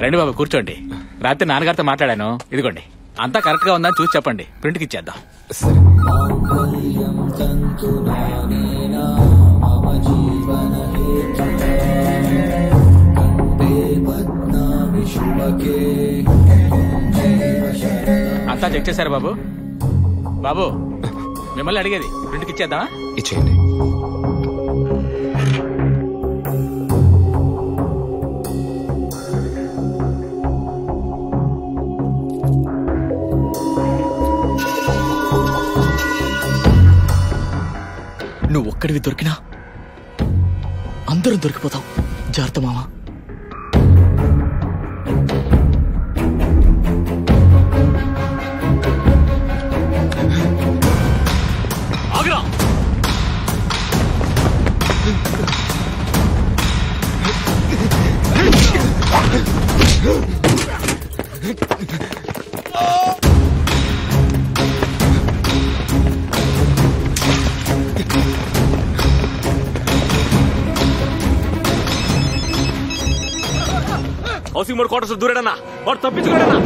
రండి బాబు కూర్చోండి. రాత్రి నాన్నగారితో మాట్లాడాను, ఇదిగోండి. అంతా కరెక్ట్ గా ఉందని చూసి చెప్పండి, ప్రింట్కి ఇచ్చేద్దాం. అంతా చెక్ చేశారు బాబు? బాబు మిమ్మల్ని అడిగేది, ప్రింట్కి ఇచ్చేద్దామా? ఇచ్చేయండి. నువ్వు ఒక్కడివి దొరికినా అందరం దొరికిపోతావు. జాగ్రత్త మావా. ఆగ్రా. హౌసింగ్ బోర్డ్ క్వార్టర్స్ దూరేడన్నా, వాడు తప్పించుకోడన్నా.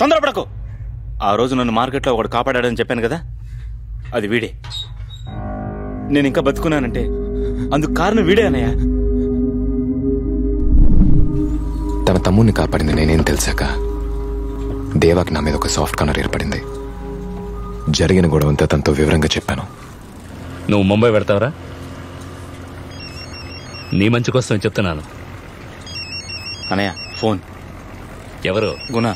తొందరపడకు. ఆ రోజు నన్ను మార్కెట్లో ఒకడు కాపాడాడని చెప్పాను కదా, అది వీడే. నేను ఇంకా బతుకున్నానంటే అందుకు కారణం వీడే అన్నయ్య. తన తమ్ముడిని కాపాడింది నేనేం తెలిసాక దేవాకి నా మీద ఒక సాఫ్ట్ కార్నర్ ఏర్పడింది. జరిగిన గొడవంతా తనతో వివరంగా చెప్పాను. నువ్వు ముంబై పెడతావరా? నీ మంచి కోసం చెప్తున్నాను. అన్నయ్య ఫోన్. ఎవరు? గుణ.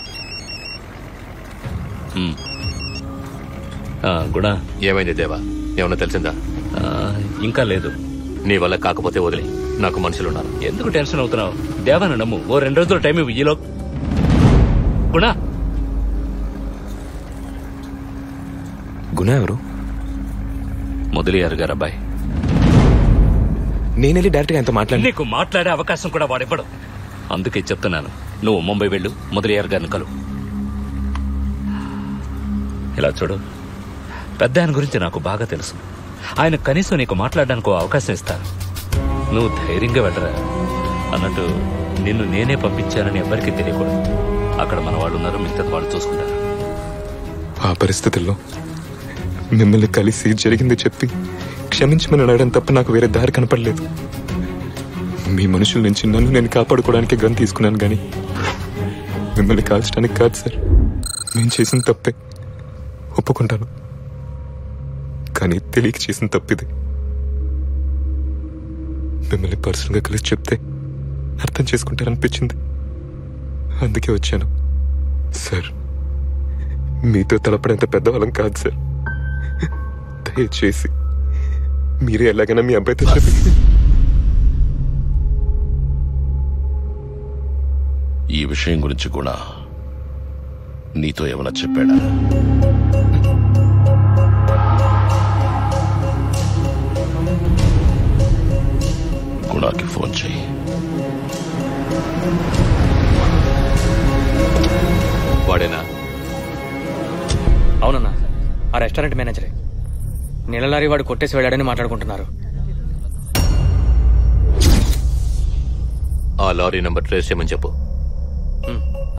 గుణ, ఏమైంది దేవా? ఏమన్నా తెలిసిందా? ఇంకా లేదు. నీ వల్ల కాకపోతే వదిలే, నాకు మనుషులున్నారు. ఎందుకు టెన్షన్ అవుతున్నావు? దేవాను నమ్ము. ఓ 2 రోజుల టైం ఇవ్వు. ఈలో గుణ. గుణ ఎవరు? మొదలయ్యారు గారు అబ్బాయి. నేనెళ్ళి డైరెక్ట్ గా ఎంతో నీకు మాట్లాడే అవకాశం కూడా వాడివ్వడు. అందుకే చెప్తున్నాను, నువ్వు ముంబై వెళ్ళు, మొదలయ్యారు గారిని కలు. ఇలా చూడు, పెద్ద ఆయన గురించి నాకు బాగా తెలుసు. ఆయన కనీసం నీకు మాట్లాడడానికి అవకాశం ఇస్తారు. నువ్వు ధైర్యంగా వెళ్ళరా. అన్నట్టు నిన్ను నేనే పంపించానని ఎవరికీ తెలియకూడదు. అక్కడ మన వాళ్ళు ఉన్నారు, మిగతా వాళ్ళు చూసుకుంటారు. ఆ పరిస్థితుల్లో మిమ్మల్ని కలిసి జరిగింది చెప్పి క్షమించమని అడగడం తప్ప నాకు వేరే దారి కనపడలేదు. మీ మనుషుల నుంచి నన్ను నేను కాపాడుకోవడానికి గన్ తీసుకున్నాను, కానీ మిమ్మల్ని కాల్చడానికి కాదు సార్. నేను చేసిన తప్పే, ఒప్పుకుంటాను. కానీ తెలియక చేసిన తప్పిది. మిమ్మల్ని పర్సనల్గా కలిసి చెప్తే అర్థం చేసుకుంటారనిపించింది, అందుకే వచ్చాను. సార్, మీతో తలపడేంత పెద్దవాళ్ళం కాదు సార్. దయచేసి మీరే ఎలాగైనా మీ అబ్బాయితో చెప్పి. ఈ విషయం గురించి కూడా నీతో ఏమైనా చెప్పాడా? గుణాకి ఫోన్ చెయ్యి. వాడేనా? అవునన్నా, ఆ రెస్టారెంట్ మేనేజరే. నీళ్ళలారీ వాడు కొట్టేసి వెళ్ళాడని మాట్లాడుకుంటున్నారు. ఆ లారీ నెంబర్ ట్రేస్ చేయమని చెప్పు.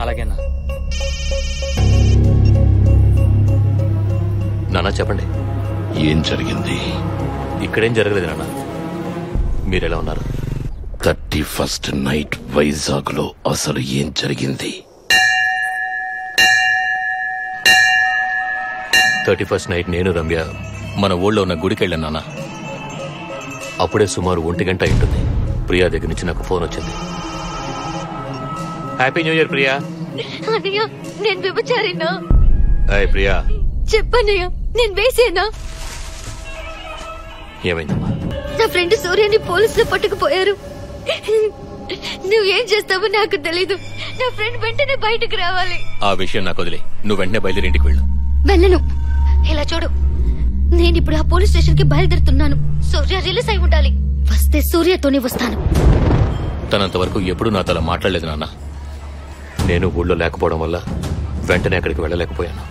అలాగేనా. నాన్న చెప్పండి, ఏం జరిగింది? ఇక్కడేం జరగలేదు నాన్న. మీరెలా ఉన్నారు? 31st నైట్ వైజాగ్ లో అసలు ఏం జరిగింది? 31st నైట్ నేను రమ్య మన ఊళ్ళో ఉన్న గుడికి వెళ్ళాను నాన్న. అప్పుడే సుమారు 1 గంట అయింటుంది. ప్రియా దగ్గర నుంచి నాకు ఫోన్ వచ్చింది. Happy new year Priya. అన్నయ్య, నేను విభచారినా? ప్రియా చెప్పన్నయ్య, నేను వేసేనా? ఏమైందమ్మా? నా ఫ్రెండ్ సూర్యని పోలీసులు పట్టుకుపోయారు. నువ్వేం చేస్తావో నాకు తెలీదు. నా ఫ్రెండ్ వెంటనే బయటకు రావాలి. ఆ విషయం నాకు వదిలే, నువ్వు వెంటనే బయలుదేరి ఇంటికి వెళ్ళు. వెళ్ళను. ఇలా చూడు, నేను ఇప్పుడు ఆ పోలీస్ స్టేషన్ కి బయలుదేరుతున్నాను. సూర్య రిలీజ్ అయి ఉండాలి. వస్తే సూర్యతోనే వస్తాను. తనంత వరకు ఎప్పుడూ నాతో అలా మాట్లాడలేదు నాన్న. నేను ఊళ్ళో లేకపోవడం వల్ల వెంటనే అక్కడికి వెళ్ళలేకపోయాను.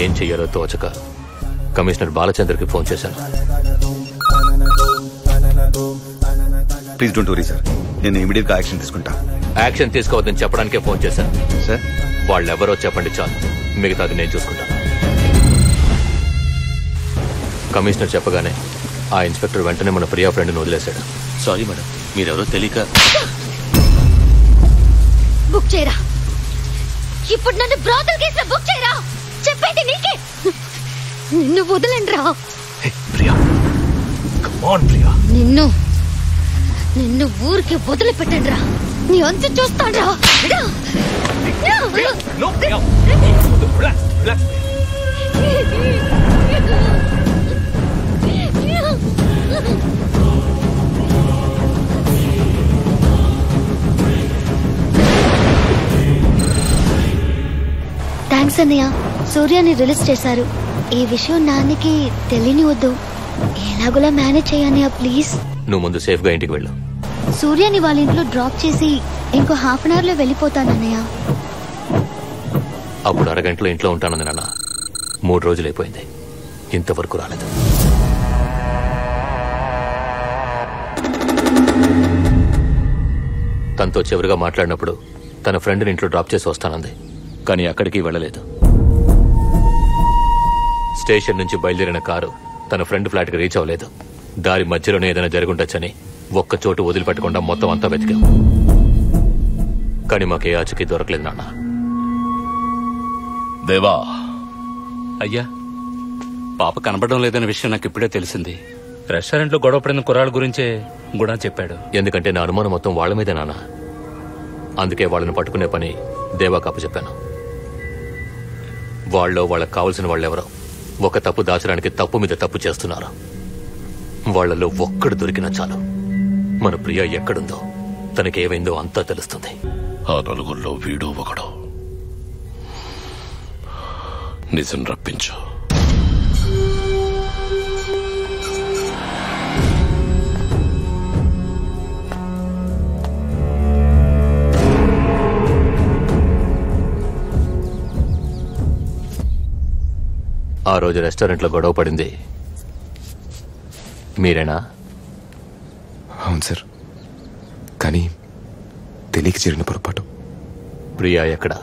ఏం చెయ్యాలో తోచక కమిషనర్ బాలచంద్రకి ఫోన్ చేశాను. ప్లీజ్ డోంట్ వరీ సార్, నేను ఇమీడియట్ గా యాక్షన్ తీసుకుంటా. యాక్షన్ తీసుకోవద్దని చెప్పడానికే ఫోన్ చేశాను సార్. వాళ్ళెవరో చెప్పండి చాలు, మిగతాది నేను చూసుకుంటాను. కమిషనర్ చెప్పగానే ఆ ఇన్స్పెక్టర్ వెంటనే మన ప్రియా ఫ్రెండ్ని వదిలేశాడు. సారీ మేడం, మీరెవరో తెలియక. బుక్ చేయరా, ఇప్పుడు నన్ను బ్రాతల్ కేసులో బుక్ చేయరా. చెప్పేది నీకే. నిన్ను వదలండ్రా. నిన్ను ఊరికి వదిలిపెట్టండిరా. నీ అంత చూస్తాడ్రా. థ్యాంక్స్ అన్నయ్య, సూర్యాని రిలీజ్ చేశారు. ఈ విషయం నాన్నకి తెలియనివద్దు. ఎలాగోలా మేనేజ్ చేయన్నయ్య ప్లీజ్. నువ్వు ముందు సేఫ్ గా ఇంటికి వెళ్ళు. సూర్యాని వాళ్ళ ఇంట్లో డ్రాప్ చేసి ఇంకో హాఫ్ అన్ అవర్ లో వెళ్ళిపోతానన్నయ్య. అప్పుడు అరగంటలో ఇంట్లో ఉంటానంది నాన్న. 3 రోజులు అయిపోయింది, ఇంతవరకు రాలేదు. తనతో చివరిగా మాట్లాడినప్పుడు తన ఫ్రెండ్ని ఇంట్లో డ్రాప్ చేసి వస్తానంది, కానీ అక్కడికి వెళ్ళలేదు. స్టేషన్ నుంచి బయలుదేరిన కారు తన ఫ్రెండ్ ఫ్లాట్ కి రీచ్ అవ్వలేదు. దారి మధ్యలోనే ఏదైనా జరుగుండొచ్చని ఒక్క చోటు వదిలిపెట్టకుండా మొత్తం అంతా వెతికాం, కానీ మాకే ఆచూకీ దొరకలేదు నాన్న. దేవా, అయ్యా, పాప కనబడడం లేదనే విషయం నాకు ఇప్పుడే తెలిసింది. రెస్టారెంట్ లో గొడవ పడిన కుర్రాళ్ళ గురించే కూడా చెప్పాడు. ఎందుకంటే నా అనుమానం మొత్తం వాళ్ళ మీదే నాన్న. అందుకే వాళ్ళని పట్టుకునే పని దేవాకు అప్పచెప్పాను. వాళ్ళకు కావలసిన వాళ్ళెవరో ఒక తప్పు దాచడానికి తప్పు మీద తప్పు చేస్తున్నారు. వాళ్లలో ఒక్కడు దొరికినా చాలు, మన ప్రియ ఎక్కడుందో తనకేమైందో అంతా తెలుస్తుంది. ఆ నలుగురిలో వీడు ఒకడు. నిజం రప్పించు. ఆ రోజు రెస్టారెంట్లో గొడవ పడింది మీరేనా? అవును సార్, కానీ తెలియక జరిగిన పొరపాటు. ప్రియా ఎక్కడా?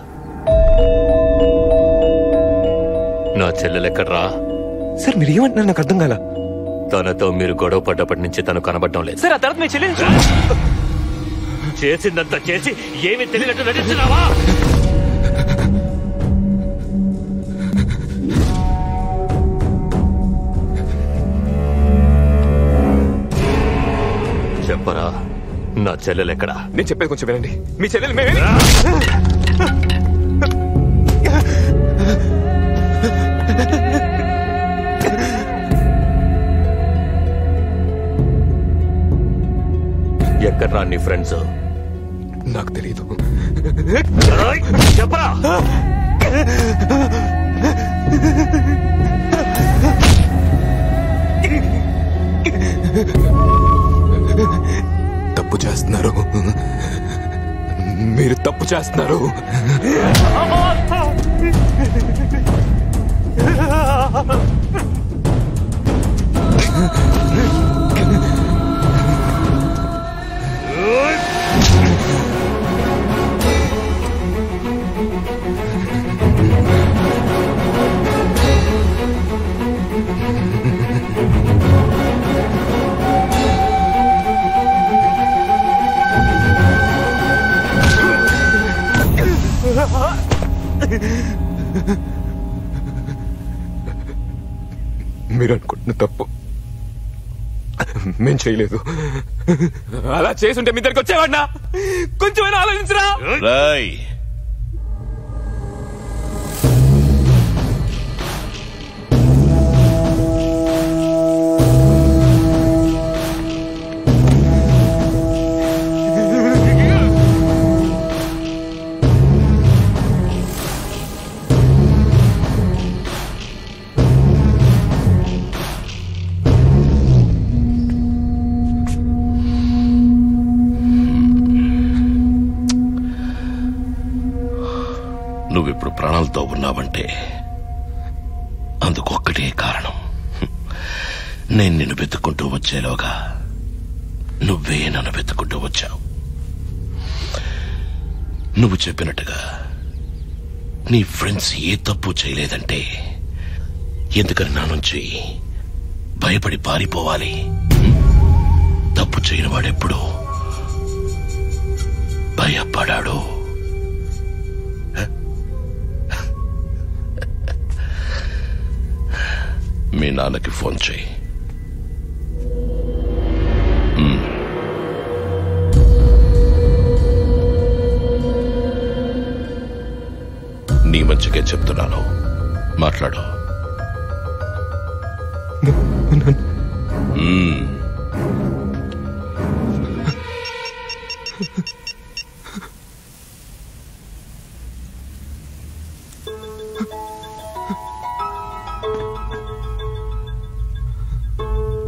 నా చెల్లెలెక్కడ్రా? సార్ మీరు ఏమంటున్నారు నాకు అర్థం కాల. తనతో మీరు గొడవ పడ్డప్పటి నుంచి తను కనబడటం లేదు. సార్ ఆ తర్వాత మీ చెల్లి చేసిందంతా చేసి ఏమీ తెలియనట్టు నటిస్తున్నావా? చెప్పరా, నా చెల్లెలెక్కడా? నేను చెప్పేది కొంచెం వినండి. మీ చెల్లెలు మేమే. ఎక్కడ్రా నీ ఫ్రెండ్స్? నాకు తెలియదు. చెప్పరా. తప్పు చేస్తున్నారు, మీరు తప్పు చేస్తున్నారు. మీరు అనుకుంటున్న తప్పు మేం చేయలేదు. అలా చేసుంటే మీ దగ్గరికి వచ్చేవాడినా? కొంచెమైనా ఆలోచించరా. రాయ్, ఉన్నావంటే అందుకొక్కటే కారణం. నేను నిన్ను వెతుక్కుంటూ వచ్చేలోగా నువ్వే నన్ను వెతుక్కుంటూ వచ్చావు. నువ్వు చెప్పినట్టుగా నీ ఫ్రెండ్స్ ఏ తప్పు చేయలేదంటే ఎందుకని నా నుంచి భయపడి పారిపోవాలి? తప్పు చేయని వాడెప్పుడు భయపడాడు. మీ నాన్నకి ఫోన్ చేయి. నీ మంచిగా చెప్తున్నాను, మాట్లాడు.